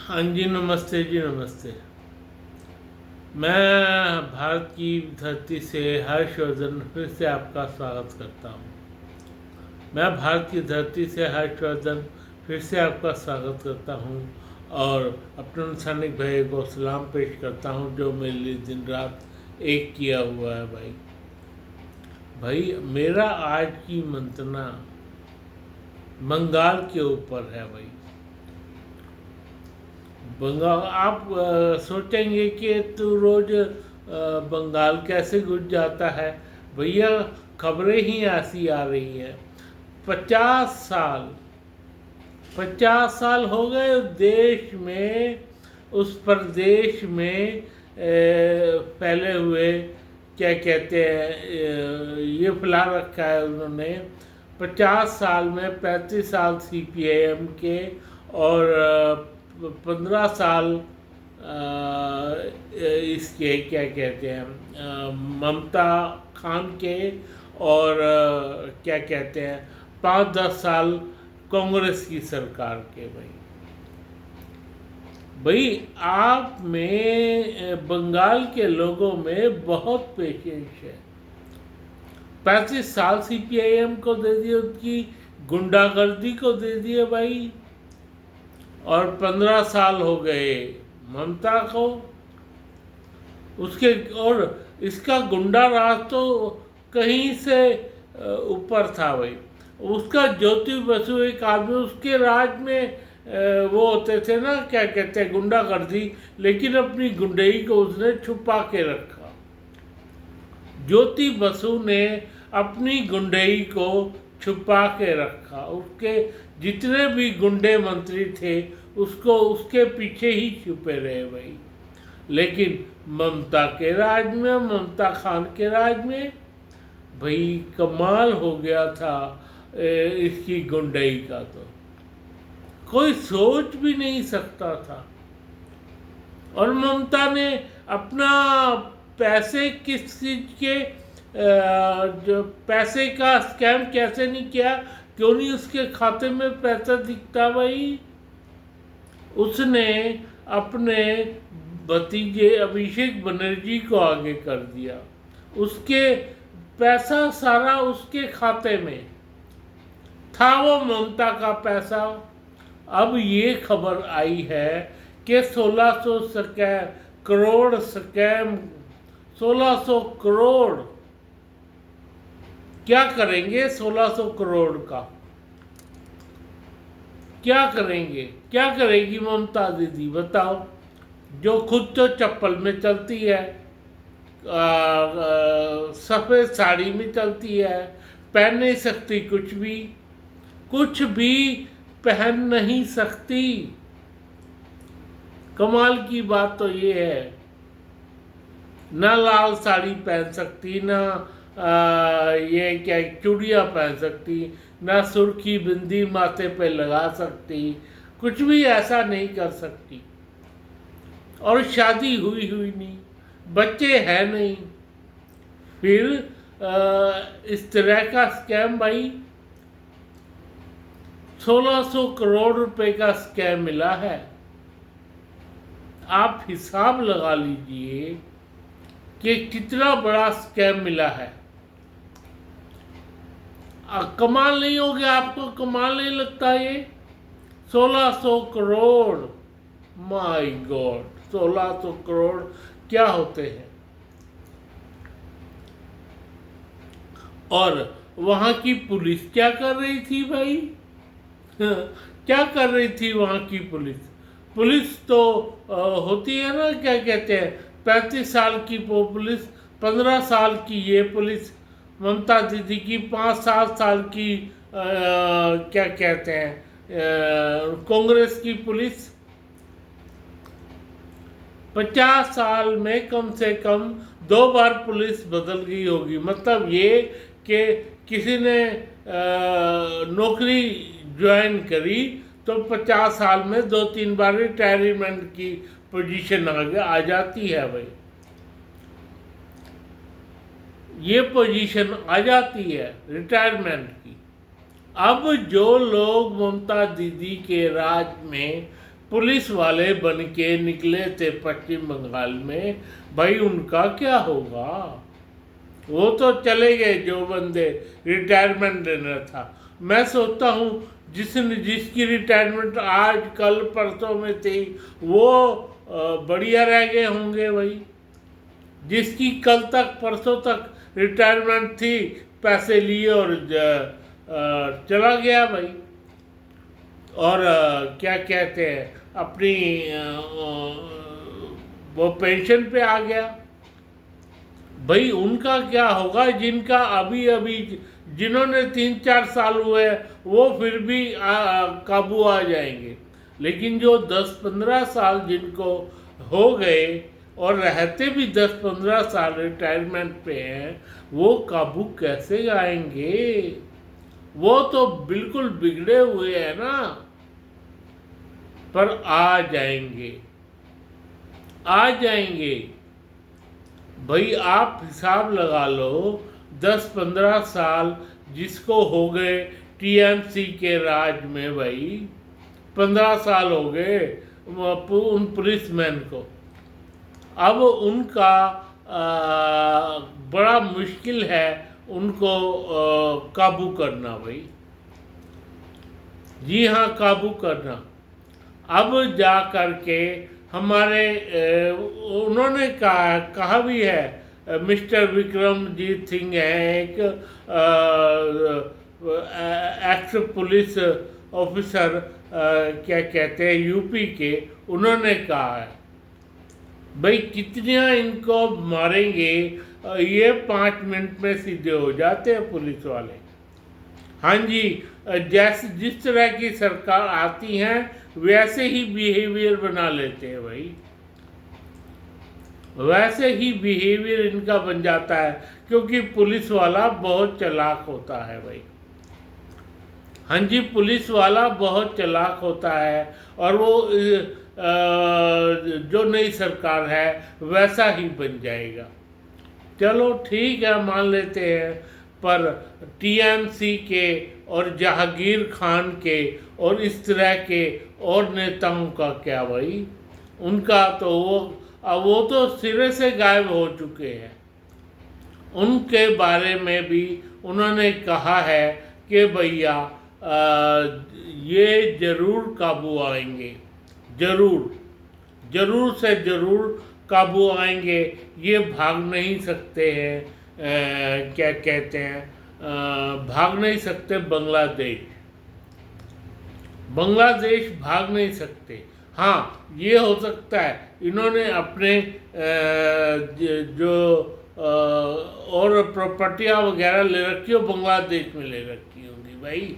हाँ जी, नमस्ते जी, नमस्ते। मैं भारत की धरती से हर्षवर्धन फिर से आपका स्वागत करता हूँ। मैं भारत की धरती से हर्षवर्धन फिर से आपका स्वागत करता हूँ और अपने सैनिक भाई को सलाम पेश करता हूँ जो मेरे लिए दिन रात एक किया हुआ है भाई। भाई मेरा आज की मंतना बंगाल के ऊपर है भाई। बंगाल आप सोचेंगे कि तू रोज बंगाल कैसे घुस जाता है। भैया खबरें ही ऐसी आ रही हैं। 50 साल 50 साल हो गए उस देश में, उस प्रदेश में फैले हुए, क्या कहते हैं, ये फैला रखा है उन्होंने। 50 साल में 35 साल CPIM के और 15 साल इसके, क्या कहते हैं, ममता खान के और क्या कहते हैं 5-10 साल कांग्रेस की सरकार के। भाई आप में बंगाल के लोगों में बहुत पेशेंस है। 35 साल CPIM को दे दिए, उसकी गुंडागर्दी को दे दिए भाई, और 15 साल हो गए ममता को उसके। और इसका गुंडा राज तो कहीं से ऊपर था भाई। उसका ज्योति बसु एक आदमी, उसके राज में वो होते थे ना, क्या कहते हैं, गुंडागर्दी, लेकिन अपनी गुंडई को उसने छुपा के रखा। ज्योति बसु ने अपनी गुंडई को छुपा के रखा। उसके जितने भी गुंडे मंत्री थे उसको उसके पीछे ही छुपे रहे भाई। लेकिन ममता के राज में, ममता खान के राज में भाई कमाल हो गया था इसकी गुंडई का, तो कोई सोच भी नहीं सकता था। और ममता ने अपना पैसे किस चीज के, जो पैसे का स्कैम कैसे नहीं किया, क्यों नहीं उसके खाते में पैसा दिखता भाई। उसने अपने भतीजे अभिषेक बनर्जी को आगे कर दिया, उसके पैसा सारा उसके खाते में था, वो ममता का पैसा। अब ये खबर आई है कि 1600 करोड़ स्कैम, 1600 करोड़। क्या करेंगे 1600 करोड़ का? क्या करेंगे, क्या करेगी ममता दीदी बताओ, जो खुद तो चप्पल में चलती है, सफ़ेद साड़ी में चलती है, पहन नहीं सकती कुछ भी पहन नहीं सकती। कमाल की बात तो ये है, ना लाल साड़ी पहन सकती, ना ये क्या चूड़ियाँ पहन सकती, ना सुर्खी बिंदी माथे पे लगा सकती, कुछ भी ऐसा नहीं कर सकती। और शादी हुई नहीं, बच्चे हैं नहीं, फिर इस तरह का स्कैम भाई। 1600 करोड़ रुपए का स्कैम मिला है। आप हिसाब लगा लीजिए कि कितना बड़ा स्कैम मिला है। कमाल नहीं हो गया? आपको कमाल नहीं लगता ये? 1600 करोड़, माय गॉड, 1600 करोड़ क्या होते हैं? और वहां की पुलिस क्या कर रही थी भाई? क्या कर रही थी वहां की पुलिस? पुलिस तो होती है ना, क्या कहते हैं, 35 साल की वो पुलिस, 15 साल की ये पुलिस, ममता दीदी की 5-7 साल की क्या कहते हैं, कांग्रेस की पुलिस। 50 साल में कम से कम 2 बार पुलिस बदल गई होगी। मतलब ये कि किसी ने नौकरी ज्वाइन करी तो 50 साल में 2-3 बार रिटायरमेंट की पोजीशन आगे आ जाती है भाई। ये पोजीशन आ जाती है रिटायरमेंट की। अब जो लोग ममता दीदी के राज में पुलिस वाले बन के निकले थे पश्चिम बंगाल में, भाई उनका क्या होगा? वो तो चले गए जो बंदे रिटायरमेंट लेना था। मैं सोचता हूँ जिसकी रिटायरमेंट आज कल परसों में थी वो बढ़िया रह गए होंगे भाई। जिसकी कल तक परसों तक रिटायरमेंट थी, पैसे लिए और चला गया भाई। और क्या कहते हैं, अपनी वो पेंशन पे आ गया भाई। उनका क्या होगा जिनका अभी अभी, जिन्होंने 3-4 साल हुए वो फिर भी काबू आ जाएंगे, लेकिन जो 10-15 साल जिनको हो गए और रहते भी 10-15 साल रिटायरमेंट पे हैं, वो काबू कैसे आएंगे? वो तो बिल्कुल बिगड़े हुए हैं ना। पर आ जाएंगे, आ जाएंगे भाई। आप हिसाब लगा लो, 10-15 साल जिसको हो गए टीएमसी के राज में भाई, 15 साल हो गए उन पुलिसमैन को। अब उनका बड़ा मुश्किल है उनको काबू करना भाई। जी हाँ, काबू करना। अब जा कर के हमारे उन्होंने कहा भी है, मिस्टर विक्रमजीत सिंह है एक एक्स पुलिस ऑफिसर, क्या कहते हैं यूपी के, उन्होंने कहा है भाई कितनियाँ इनको मारेंगे, ये 5 मिनट में सीधे हो जाते हैं पुलिस वाले। हाँ जी, जैसे जिस तरह की सरकार आती हैं वैसे ही बिहेवियर बना लेते हैं भाई, वैसे ही बिहेवियर इनका बन जाता है, क्योंकि पुलिस वाला बहुत चालाक होता है भाई। हाँ जी, पुलिस वाला बहुत चालाक होता है और वो जो नई सरकार है वैसा ही बन जाएगा। चलो ठीक है, मान लेते हैं। पर टीएमसी के और जहांगीर खान के और इस तरह के और नेताओं का क्या भाई? उनका तो वो तो सिरे से गायब हो चुके हैं। उनके बारे में भी उन्होंने कहा है कि भैया ये जरूर काबू आएंगे, जरूर से जरूर काबू आएंगे। ये भाग नहीं सकते हैं, क्या कहते हैं, भाग नहीं सकते बांग्लादेश भाग नहीं सकते। हाँ, ये हो सकता है इन्होंने अपने जो और प्रॉपर्टियाँ वगैरह ले रखी हो बांग्लादेश में ले रखी होंगी भाई,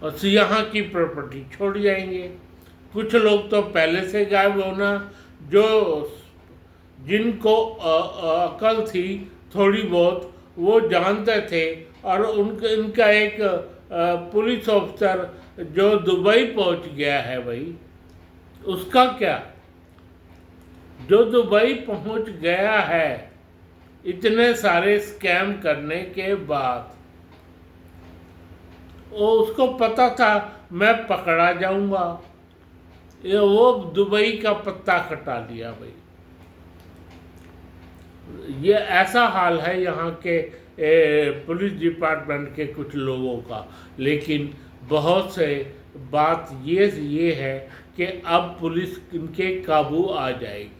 और यहाँ की प्रॉपर्टी छोड़ जाएंगे। कुछ लोग तो पहले से गायब होना, जो जिनको अकल थी थोड़ी बहुत, वो जानते थे। और इनका एक पुलिस ऑफिसर जो दुबई पहुंच गया है भाई, उसका क्या? जो दुबई पहुंच गया है इतने सारे स्कैम करने के बाद, उसको पता था मैं पकड़ा जाऊंगा, वो दुबई का पत्ता कटा लिया भाई। ये ऐसा हाल है यहाँ के पुलिस डिपार्टमेंट के कुछ लोगों का। लेकिन बहुत से बात ये है कि अब पुलिस इनके काबू आ जाएगी,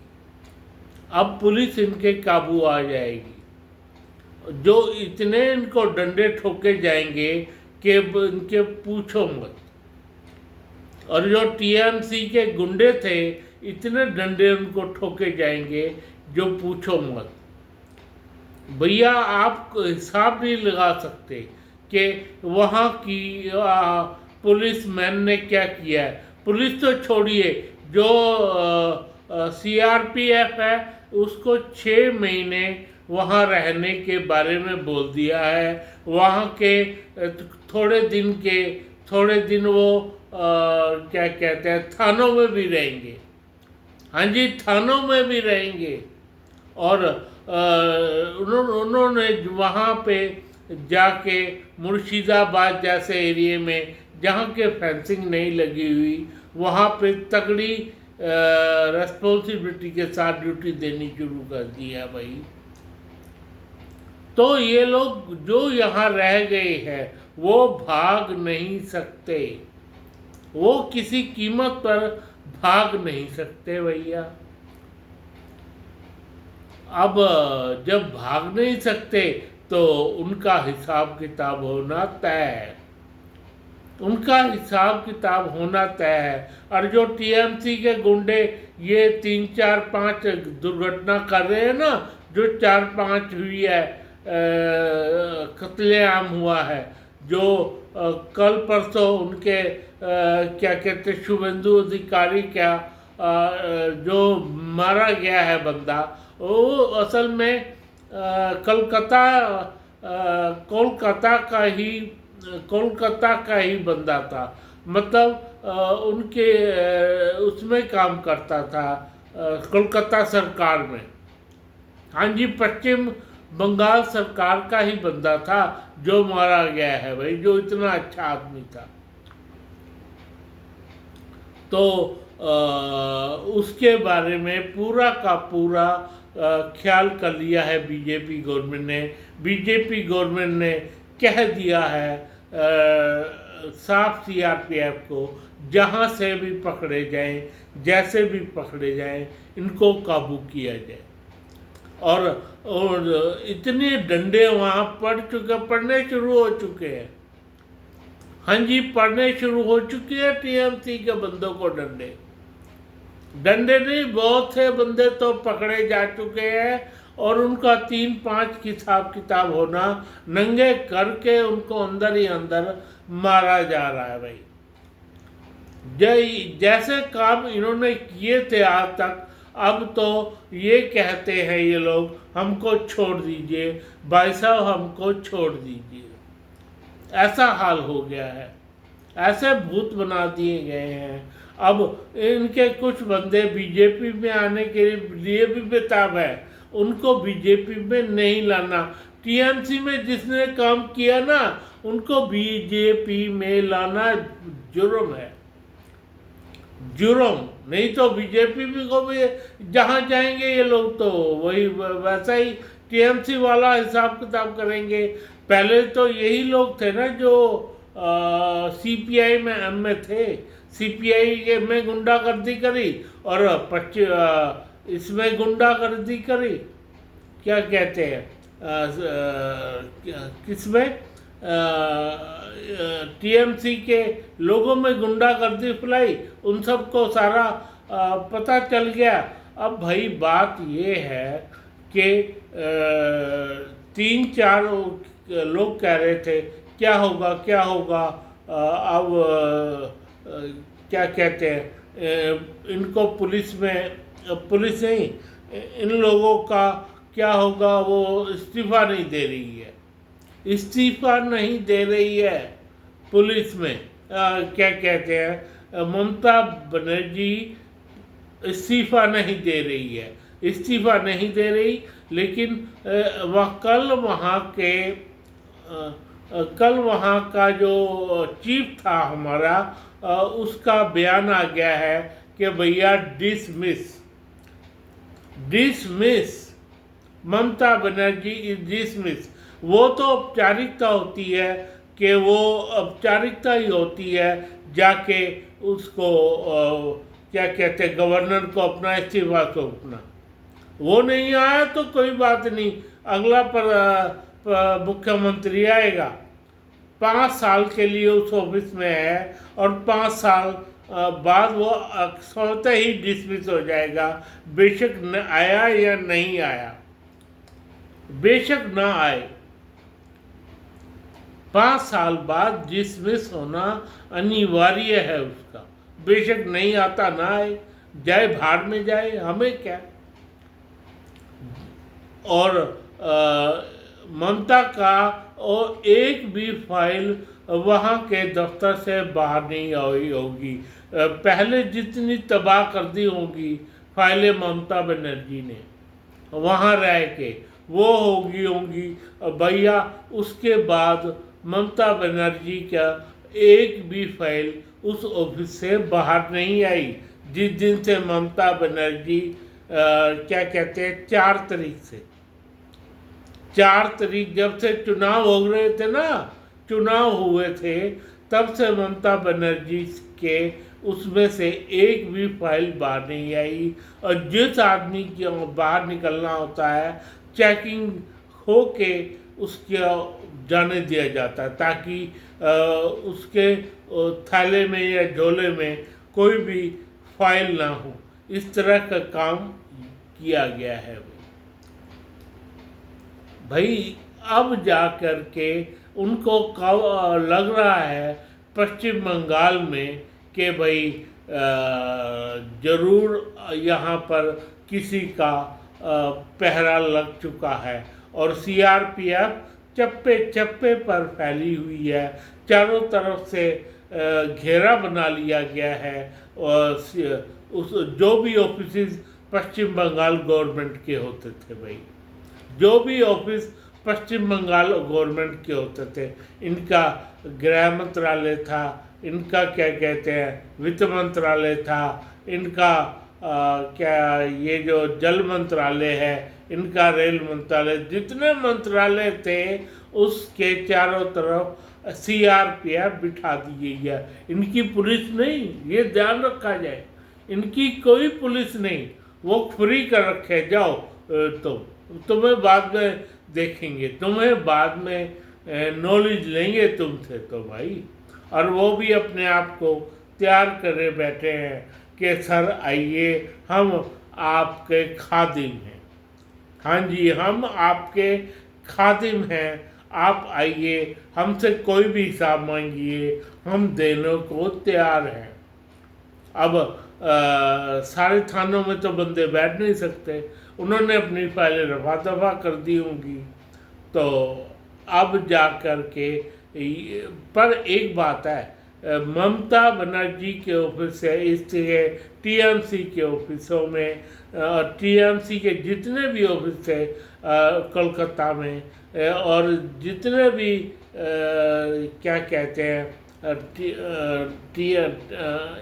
अब पुलिस इनके काबू आ जाएगी। जो इतने इनको डंडे ठोके जाएंगे कि इनके पूछो मत। और जो टीएमसी के गुंडे थे, इतने डंडे उनको ठोके जाएंगे जो पूछो मत। भैया आप हिसाब नहीं लगा सकते कि वहाँ की पुलिस मैन ने क्या किया है। पुलिस तो छोड़िए, जो सीआरपीएफ है उसको 6 महीने वहाँ रहने के बारे में बोल दिया है। वहाँ के थोड़े दिन वो क्या कहते हैं, थानों में भी रहेंगे। हाँ जी, थानों में भी रहेंगे। और उन्होंने वहाँ पे जाके मुर्शिदाबाद जैसे एरिए में, जहाँ के फेंसिंग नहीं लगी हुई, वहाँ पे तगड़ी रेस्पॉन्सिबिलिटी के साथ ड्यूटी देनी शुरू कर दी है भाई। तो ये लोग जो यहाँ रह गए हैं वो भाग नहीं सकते, वो किसी कीमत पर भाग नहीं सकते भैया। अब जब भाग नहीं सकते तो उनका हिसाब किताब होना तय है, उनका हिसाब किताब होना तय है। और जो टीएमसी के गुंडे ये 3 4 5 दुर्घटना कर रहे हैं ना, जो 4 5 हुई है, कत्लेआम हुआ है, जो कल परसों उनके क्या कहते शुभेंदु अधिकारी क्या जो मारा गया है बंदा, वो असल में कोलकाता का ही बंदा था। मतलब उनके उसमें काम करता था कोलकाता सरकार में। हाँ जी, पश्चिम बंगाल सरकार का ही बंदा था जो मारा गया है भाई, जो इतना अच्छा आदमी था। तो उसके बारे में पूरा का पूरा ख्याल कर लिया है बीजेपी गवर्नमेंट ने। बीजेपी गवर्नमेंट ने कह दिया है साफ सीआरपीएफ को, जहाँ से भी पकड़े जाएं, जैसे भी पकड़े जाएं, इनको काबू किया जाए। और इतने डंडे वहाँ पड़ने शुरू हो चुके हैं। हाँ जी, पड़ने शुरू हो चुके हैं टीएमसी के बंदों को डंडे नहीं, बहुत से बंदे तो पकड़े जा चुके हैं और उनका 3 5 हिसाब किताब होना, नंगे करके उनको अंदर ही अंदर मारा जा रहा है भाई। जैसे काम इन्होंने किए थे आज तक, अब तो ये कहते हैं ये लोग हमको छोड़ दीजिए भाई साहब, हमको छोड़ दीजिए। ऐसा हाल हो गया है, ऐसे भूत बना दिए गए हैं। अब इनके कुछ बंदे बीजेपी में आने के लिए भी बेताब है, उनको बीजेपी में नहीं लाना। टीएमसी में जिसने काम किया ना, उनको बीजेपी में लाना जुर्म है, जुर्म। नहीं तो बीजेपी को भी जहाँ जाएंगे ये लोग तो वही वैसा ही टीएमसी वाला हिसाब किताब करेंगे। पहले तो यही लोग थे ना जो सीपीआई में थे, सीपीआई में गुंडागर्दी करी और इसमें गुंडागर्दी करी, क्या कहते हैं किसमें, टीएमसी के लोगों में गुंडागर्दी फैलाई, उन सबको सारा पता चल गया। अब भाई बात ये है कि 3 4 लोग कह रहे थे क्या होगा क्या होगा, अब क्या कहते हैं इनको पुलिस नहीं, इन लोगों का क्या होगा, वो इस्तीफा नहीं दे रही है, इस्तीफा नहीं दे रही है पुलिस में। क्या कहते हैं, ममता बनर्जी इस्तीफा नहीं दे रही है, इस्तीफा नहीं दे रही। लेकिन कल वहाँ का जो चीफ था हमारा, उसका बयान आ गया है कि भैया dismiss Mamata Banerjee is dismiss. वो तो औपचारिकता होती है कि वो औपचारिकता ही होती है, जाके उसको क्या कहते हैं गवर्नर को अपना इस्तीफा सौंपना। वो नहीं आया तो कोई बात नहीं, अगला पर मुख्यमंत्री आएगा, 5 साल के लिए उस ऑफिस में है और 5 साल बाद वो स्वतः ही डिसमिस हो जाएगा, बेशक न आया या नहीं आया, बेशक ना आए। 5 साल बाद डिसमिस होना अनिवार्य है उसका, बेशक नहीं आता ना आए, जाए भाड़ में जाए, हमें क्या। और ममता का और एक भी फाइल वहाँ के दफ्तर से बाहर नहीं आई होगी। पहले जितनी तबाह कर दी होंगी फाइलें ममता बनर्जी ने वहाँ रह के, वो होंगी भैया। उसके बाद ममता बनर्जी का एक भी फाइल उस ऑफिस से बाहर नहीं आई। जिस दिन से ममता बनर्जी क्या कहते हैं 4 तारीख से, 4 तारीख जब से चुनाव हो रहे थे ना, चुनाव हुए थे, तब से ममता बनर्जी के उसमें से एक भी फाइल बाहर नहीं आई। और जिस आदमी की बाहर निकलना होता है, चेकिंग हो के उसके जाने दिया जाता है, ताकि उसके थैले में या झोले में कोई भी फाइल ना हो। इस तरह का काम किया गया है भाई। अब जा कर के उनको कब लग रहा है पश्चिम बंगाल में कि भाई ज़रूर यहाँ पर किसी का पहरा लग चुका है, और सीआरपीएफ चप्पे चप्पे पर फैली हुई है। चारों तरफ से घेरा बना लिया गया है, और उस जो भी ऑफिस पश्चिम बंगाल गवर्नमेंट के होते थे भाई, जो भी ऑफिस पश्चिम बंगाल गवर्नमेंट के होते थे, इनका गृह मंत्रालय था, इनका क्या कहते हैं वित्त मंत्रालय था, इनका क्या ये जो जल मंत्रालय है, इनका रेल मंत्रालय, जितने मंत्रालय थे उसके चारों तरफ सीआरपीएफ बिठा दी गई है। इनकी पुलिस नहीं, ये ध्यान रखा जाए, इनकी कोई पुलिस नहीं, वो फ्री कर रखे। जाओ तुम्हें बाद में देखेंगे, तुम्हें बाद में नॉलेज लेंगे तुमसे तो भाई। और वो भी अपने आप को तैयार करे बैठे हैं कि सर आइए, हम आपके खादिम हैं। हाँ जी, हम आपके खादिम हैं, आप आइए, हमसे कोई भी हिसाब मांगिए, हम देने को तैयार हैं। अब सारे थानों में तो बंदे बैठ नहीं सकते, उन्होंने अपनी फाइलें रफा दफा कर दी होंगी। तो अब जा कर के पर एक बात है, ममता बनर्जी के ऑफिस से इसलिए टीएमसी के ऑफिसों में, टीएमसी के जितने भी ऑफिस थे कोलकाता में, और जितने भी क्या कहते हैं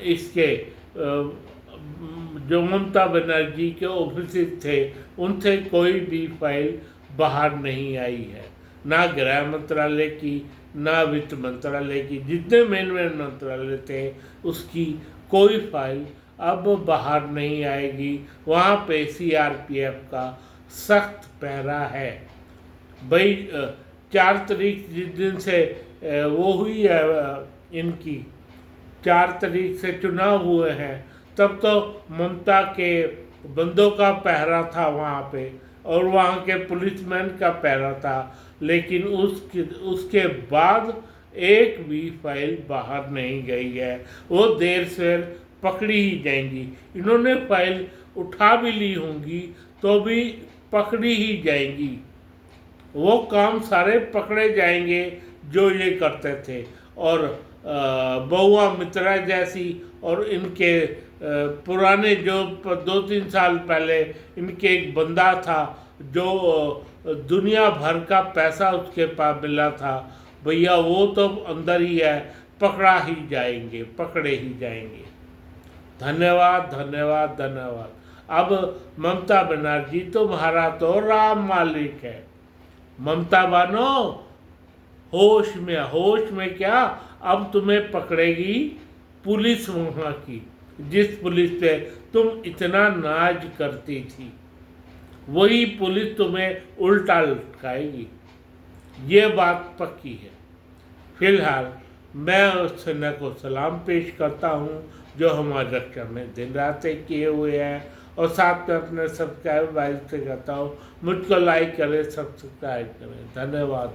इसके जो ममता बनर्जी के ऑफिस थे, उनसे कोई भी फाइल बाहर नहीं आई है, ना गृह मंत्रालय की, ना वित्त मंत्रालय की। जितने मेन मंत्रालय थे उसकी कोई फाइल अब बाहर नहीं आएगी। वहाँ पे सीआरपीएफ का सख्त पहरा है भाई। 4 तारीख जिस दिन से वो हुई है इनकी, 4 तारीख से चुनाव हुए हैं, तब तो ममता के बंदों का पहरा था वहाँ पे, और वहाँ के पुलिसमैन का पहरा था। लेकिन उसके बाद एक भी फाइल बाहर नहीं गई है। वो देर से पकड़ी ही जाएंगी। इन्होंने फाइल उठा भी ली होंगी तो भी पकड़ी ही जाएंगी। वो काम सारे पकड़े जाएंगे जो ये करते थे। और बहुआ मित्रा जैसी और इनके पुराने जो 2-3 साल पहले इनके एक बंदा था जो दुनिया भर का पैसा उसके पास मिला था, भैया वो तो अंदर ही है, पकड़ा ही जाएंगे, पकड़े ही जाएंगे। धन्यवाद धन्यवाद धन्यवाद। अब ममता बनर्जी तुम्हारा तो राम मालिक है। ममता बानो होश में क्या, अब तुम्हें पकड़ेगी पुलिस वहाँ की, जिस पुलिस पे तुम इतना नाज करती थी, वही पुलिस तुम्हें उल्टा लटकाएगी। ये बात पक्की है। फिलहाल मैं उस सेना को सलाम पेश करता हूँ जो हमारी रक्षा में दिन रात किए हुए हैं, और साथ में अपने सब्सक्राइब भाई से कहता हूँ मुझको लाइक करें, सब्सक्राइब करें। धन्यवाद।